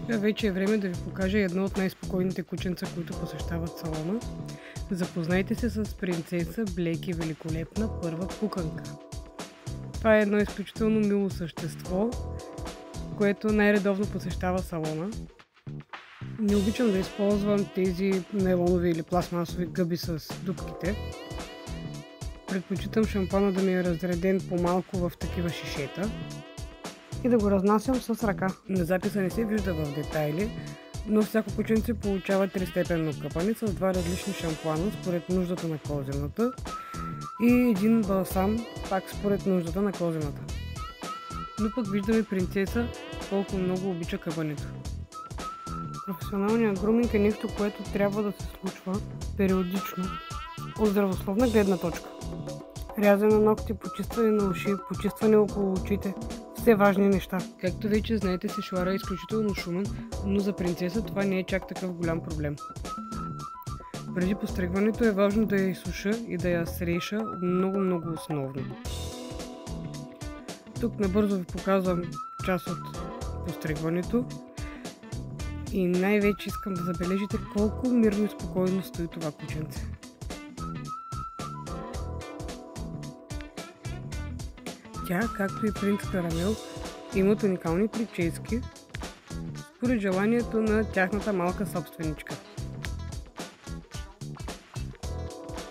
Сега вече е време да ви покажа едно от най-спокойните кученца, които посещават салона. Запознайте се с принцеса Блеки Великолепна първа пуканка. Това е едно изключително мило същество, което най-редовно посещава салона. Не обичам да използвам тези нейлонови или пластмасови гъби с дупките. Предпочитам шампуана да ми е разреден по-малко в такива шишета и да го разнасям с ръка. На записа не се вижда в детайли, но всяко кученце получава 3-степенно къпане с 2 различни шампуана според нуждата на козената и един балсам пак според нуждата на козената. Но пък виждаме принцеса колко много обича къпането. Професионалният груминг е нещо, което трябва да се случва периодично от здравословна гледна точка. Рязане на ногти, почистване на уши, почистване около очите. Все важни неща. Както вече знаете, сешоара е изключително шумен, но за принцеса това не е чак такъв голям проблем. Преди постригването е важно да я изсуша и да я среша много основно. Тук набързо ви показвам част от постригването и най-вече искам да забележите колко мирно и спокойно стои това кученце. Тя, както и принц Карамел, имат уникални прически според желанието на тяхната малка собственичка.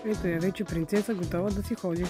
Ето я вече принцеса, готова да си ходи.